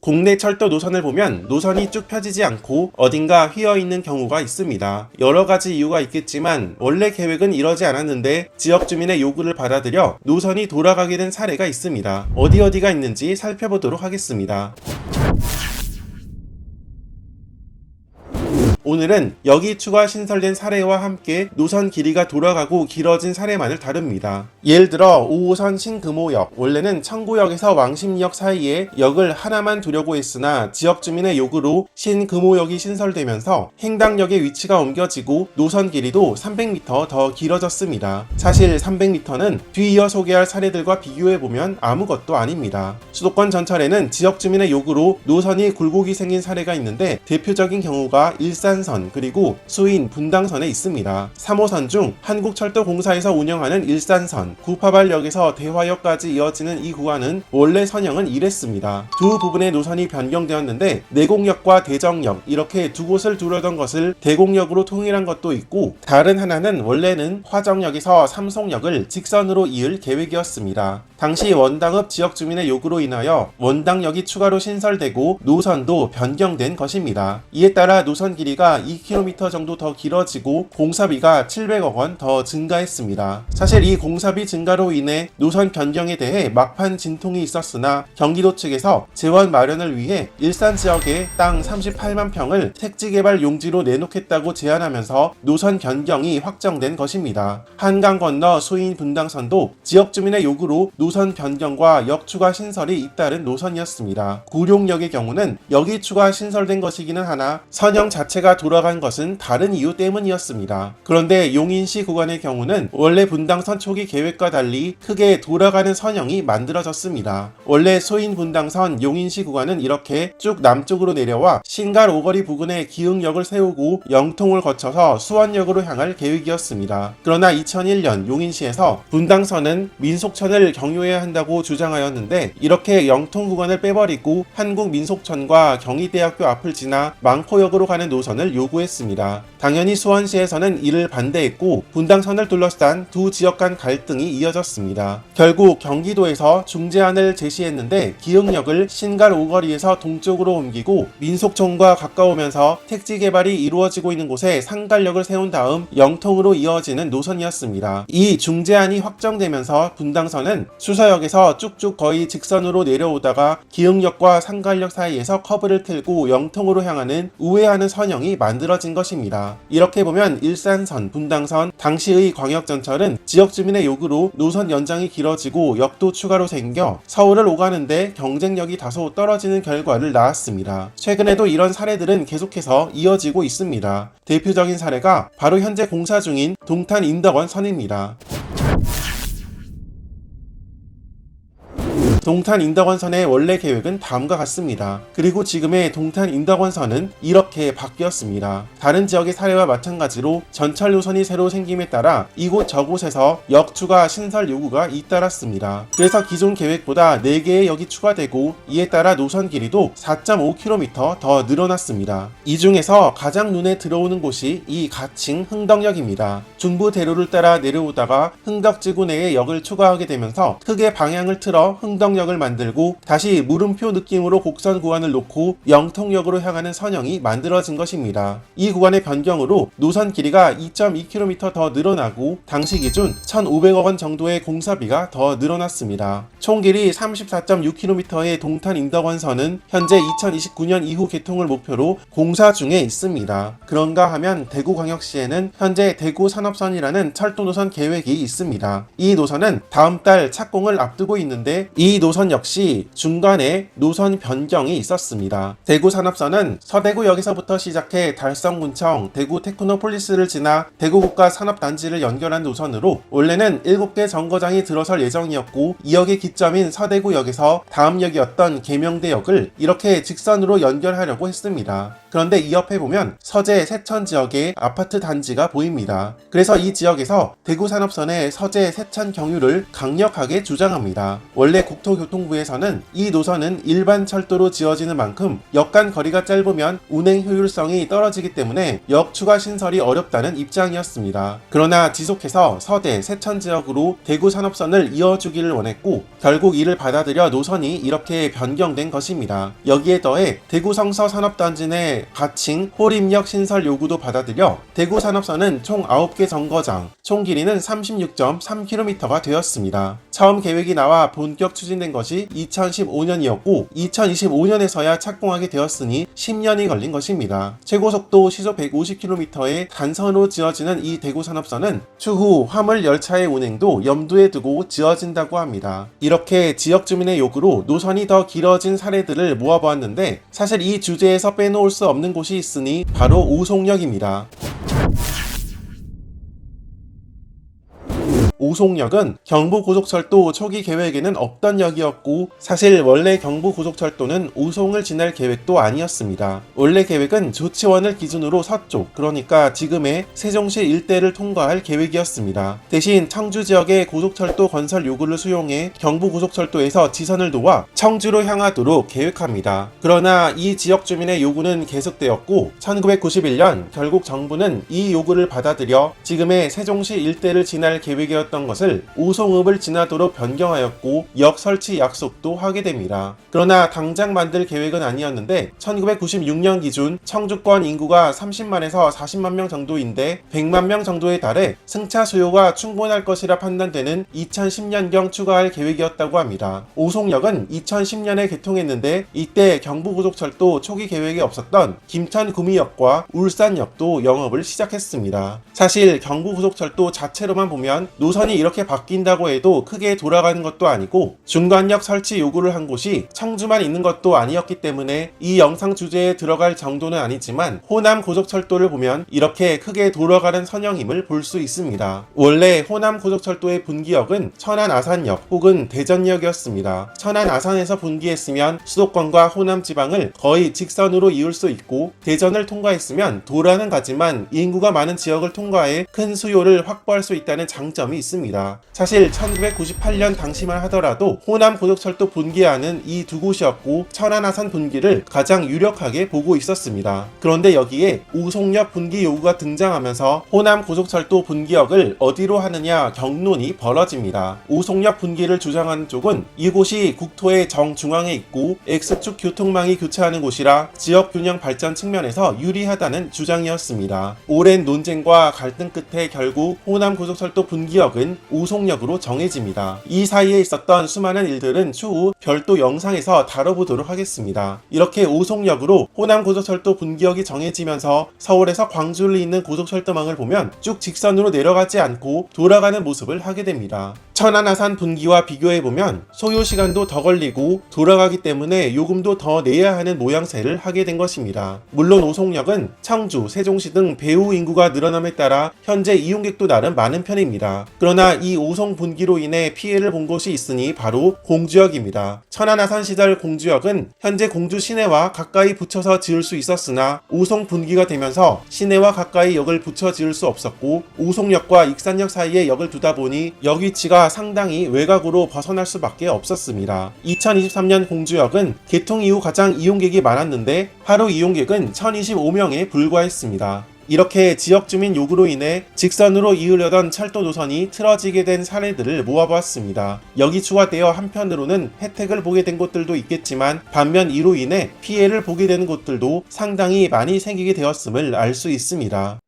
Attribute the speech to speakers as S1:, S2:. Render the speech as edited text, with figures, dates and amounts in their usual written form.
S1: 국내 철도 노선을 보면 노선이 쭉 펴지지 않고 어딘가 휘어있는 경우가 있습니다. 여러가지 이유가 있겠지만 원래 계획은 이러지 않았는데 지역 주민의 요구를 받아들여 노선이 돌아가게 된 사례가 있습니다. 어디가 있는지 살펴보도록 하겠습니다. 오늘은 여기 추가 신설된 사례와 함께 노선 길이가 돌아가고 길어진 사례만을 다룹니다. 예를 들어 5호선 신금호역, 원래는 청구역에서 왕십리역 사이에 역을 하나만 두려고 했으나 지역 주민의 요구로 신금호역이 신설되면서 행당역의 위치가 옮겨지고 노선 길이도 300m 더 길어졌습니다. 사실 300m는 뒤이어 소개할 사례들과 비교해보면 아무것도 아닙니다. 수도권 전철에는 지역 주민의 요구로 노선이 굴곡이 생긴 사례가 있는데 대표적인 경우가 일산선 그리고 수인 분당선에 있습니다. 3호선 중 한국철도공사에서 운영하는 일산선 구파발역에서 대화역까지 이어지는 이 구간은 원래 선형은 이랬습니다. 두 부분의 노선이 변경되었는데 내곡역과 대정역 이렇게 두 곳을 두르던 것을 대곡역으로 통일한 것도 있고, 다른 하나는 원래는 화정역에서 삼송역을 직선으로 이을 계획이었습니다. 당시 원당읍 지역 주민의 요구로 인하여 원당역이 추가로 신설되고 노선도 변경된 것입니다. 이에 따라 노선 길이가 2km 정도 더 길어지고 공사비가 700억 원 더 증가했습니다. 사실 이 공사비 증가로 인해 노선 변경에 대해 막판 진통이 있었으나 경기도 측에서 재원 마련을 위해 일산 지역에 땅 38만 평을 택지개발 용지로 내놓겠다고 제안하면서 노선 변경이 확정된 것입니다. 한강 건너 수인 분당선도 지역 주민의 요구로 노선 변경과 역 추가 신설이 잇따른 노선이었습니다. 구룡역의 경우는 역이 추가 신설된 것이기는 하나 선형 자체가 돌아간 것은 다른 이유 때문이었습니다. 그런데 용인시 구간의 경우는 원래 분당선 초기 계획과 달리 크게 돌아가는 선형이 만들어졌습니다. 원래 소인 분당선 용인시 구간은 이렇게 쭉 남쪽으로 내려와 신갈 오거리 부근에 기흥역을 세우고 영통을 거쳐서 수원역으로 향할 계획이었습니다. 그러나 2001년 용인시에서 분당선은 민속천을 경유해야 한다고 주장하였는데 이렇게 영통 구간을 빼버리고 한국민속천과 경희대학교 앞을 지나 망포역으로 가는 노선을 요구했습니다. 당연히 수원시에서는 이를 반대했고 분당선을 둘러싼 두 지역 간 갈등이 이어졌습니다. 결국 경기도에서 중재안을 제시했는데 기흥역을 신갈 오거리에서 동쪽으로 옮기고 민속촌과 가까우면서 택지 개발이 이루어지고 있는 곳에 상갈역을 세운 다음 영통으로 이어지는 노선이었습니다. 이 중재안이 확정되면서 분당선은 수서역에서 쭉쭉 거의 직선으로 내려오다가 기흥역과 상갈역 사이에서 커브를 틀고 영통으로 향하는 우회하는 선형이 만들어진 것입니다. 이렇게 보면 일산선, 분당선, 당시의 광역전철은 지역 주민의 요구로 노선 연장이 길어지고 역도 추가로 생겨 서울을 오가는데 경쟁력이 다소 떨어지는 결과를 낳았습니다. 최근에도 이런 사례들은 계속해서 이어지고 있습니다. 대표적인 사례가 바로 현재 공사 중인 동탄 인덕원 선입니다. 동탄 인덕원선의 원래 계획은 다음과 같습니다. 그리고 지금의 동탄 인덕원선은 이렇게 바뀌었습니다. 다른 지역의 사례와 마찬가지로 전철 노선이 새로 생김에 따라 이곳 저곳에서 역 추가 신설 요구가 잇따랐습니다. 그래서 기존 계획보다 4개의 역이 추가되고 이에 따라 노선 길이도 4.5km 더 늘어났습니다. 이 중에서 가장 눈에 들어오는 곳이 이 가칭 흥덕역입니다. 중부대로를 따라 내려오다가 흥덕지구 내에 역을 추가하게 되면서 크게 방향을 틀어 흥덕역을 만들고 다시 물음표 느낌으로 곡선 구간을 놓고 영통역으로 향하는 선형이 만들어진 것입니다. 이 구간의 변경으로 노선 길이가 2.2km 더 늘어나고 당시 기준 1,500억 원 정도의 공사비가 더 늘어났습니다. 총 길이 34.6km의 동탄 인덕원선은 현재 2029년 이후 개통을 목표로 공사 중에 있습니다. 그런가 하면 대구광역시에는 현재 대구산업선이라는 철도노선 계획이 있습니다. 이 노선은 다음 달 착공을 앞두고 있는데 이 노선 역시 중간에 노선 변경이 있었습니다. 대구산업선은 서대구역에서부터 시작해 달성군청, 대구 테크노폴리스를 지나 대구국가산업단지를 연결한 노선으로 원래는 7개 정거장이 들어설 예정이었고 2역의 기점인 서대구역에서 다음 역이었던 계명대역을 이렇게 직선으로 연결하려고 했습니다. 그런데 이 옆에 보면 서재 세천 지역의 아파트 단지가 보입니다. 그래서 이 지역에서 대구산업선의 서재 세천 경유를 강력하게 주장합니다. 원래 국토 고속교통부에서는 이 노선은 일반 철도로 지어지는 만큼 역 간 거리가 짧으면 운행 효율성이 떨어지기 때문에 역 추가 신설이 어렵다는 입장이었습니다. 그러나 지속해서 서대, 세천 지역으로 대구 산업선을 이어주기를 원했고 결국 이를 받아들여 노선이 이렇게 변경된 것입니다. 여기에 더해 대구 성서 산업단지 내 가칭 호림역 신설 요구도 받아들여 대구 산업선은 총 9개 정거장, 총 길이는 36.3km가 되었습니다. 처음 계획이 나와 본격 추진된 것이 2015년이었고 2025년에서야 착공하게 되었으니 10년이 걸린 것입니다. 최고속도 시속 150km의 단선으로 지어지는 이 대구 산업선은 추후 화물 열차의 운행도 염두에 두고 지어진다고 합니다. 이렇게 지역 주민의 요구로 노선이 더 길어진 사례들을 모아보았는데 사실 이 주제에서 빼놓을 수 없는 곳이 있으니 바로 오송역입니다. 오송역은 경부고속철도 초기 계획에는 없던 역이었고 사실 원래 경부고속철도는 오송을 지날 계획도 아니었습니다. 원래 계획은 조치원을 기준으로 서쪽, 그러니까 지금의 세종시 일대를 통과할 계획이었습니다. 대신 청주 지역의 고속철도 건설 요구를 수용해 경부고속철도에서 지선을 놓아 청주로 향하도록 계획합니다. 그러나 이 지역 주민의 요구는 계속되었고 1991년 결국 정부는 이 요구를 받아들여 지금의 세종시 일대를 지날 계획이었던 것을 오송읍을 지나도록 변경하였고 역 설치 약속도 하게 됩니다. 그러나 당장 만들 계획은 아니었는데 1996년 기준 청주권 인구가 30만에서 40만 명 정도인데 100만 명 정도에 달해 승차 수요가 충분할 것이라 판단되는 2010년경 추가할 계획이었다고 합니다. 오송역은 2010년에 개통했는데 이때 경부고속철도 초기 계획에 없었던 김천 구미역과 울산역도 영업을 시작했습니다. 사실 경부고속철도 자체로만 보면 노선이 이렇게 바뀐다고 해도 크게 돌아가는 것도 아니고 중간역 설치 요구를 한 곳이 청주만 있는 것도 아니었기 때문에 이 영상 주제에 들어갈 정도는 아니지만 호남 고속철도를 보면 이렇게 크게 돌아가는 선형임을 볼 수 있습니다. 원래 호남 고속철도의 분기역은 천안 아산역 혹은 대전역이었습니다. 천안 아산에서 분기했으면 수도권과 호남 지방을 거의 직선으로 이을 수 있고 대전을 통과했으면 도라는 가지만 인구가 많은 지역을 통과해 큰 수요를 확보할 수 있다는 장점이 있습니다. 사실 1998년 당시만 하더라도 호남 고속철도 분기하는 이 두 곳이었고 천안 아산 분기를 가장 유력하게 보고 있었습니다. 그런데 여기에 오송역 분기 요구가 등장하면서 호남 고속철도 분기역을 어디로 하느냐 경론이 벌어집니다. 오송역 분기를 주장하는 쪽은 이곳이 국토의 정중앙에 있고 X축 교통망이 교차하는 곳이라 지역 균형 발전 측면에서 유리하다는 주장이었습니다. 오랜 논쟁과 갈등 끝에 결국 호남 고속철도 분기역은 오송역으로 정해집니다. 이 사이에 있었던 수많은 일들은 추후 별도 영상에서 다뤄보도록 하겠습니다. 이렇게 오송역으로 호남 고속철도 분기역이 정해지면서 서울에서 광주를 잇는 고속철도망을 보면 쭉 직선으로 내려가지 않고 돌아가는 모습을 하게 됩니다. 천안 아산 분기와 비교해보면 소요 시간도 더 걸리고 돌아가기 때문에 요금도 더 내야 하는 모양새를 하게 된 것입니다. 물론 오송역은 청주, 세종시 등 배후 인구가 늘어남에 따라 현재 이용객도 나름 많은 편입니다. 그러나 이 오송 분기로 인해 피해를 본 곳이 있으니 바로 공주역입니다. 천안 아산 시절 공주역은 현재 공주 시내와 가까이 붙여서 지을 수 있었으나 오송 분기가 되면서 시내와 가까이 역을 붙여 지을 수 없었고 오송역과 익산역 사이에 역을 두다 보니 역 위치가 상당히 외곽으로 벗어날 수밖에 없었습니다. 2023년 공주역은 개통 이후 가장 이용객이 많았는데 하루 이용객은 1025명에 불과했습니다. 이렇게 지역 주민 요구로 인해 직선으로 이으려던 철도 노선이 틀어지게 된 사례들을 모아보았습니다. 여기 추가되어 한편으로는 혜택을 보게 된 곳들도 있겠지만 반면 이로 인해 피해를 보게 되는 곳들도 상당히 많이 생기게 되었음을 알 수 있습니다.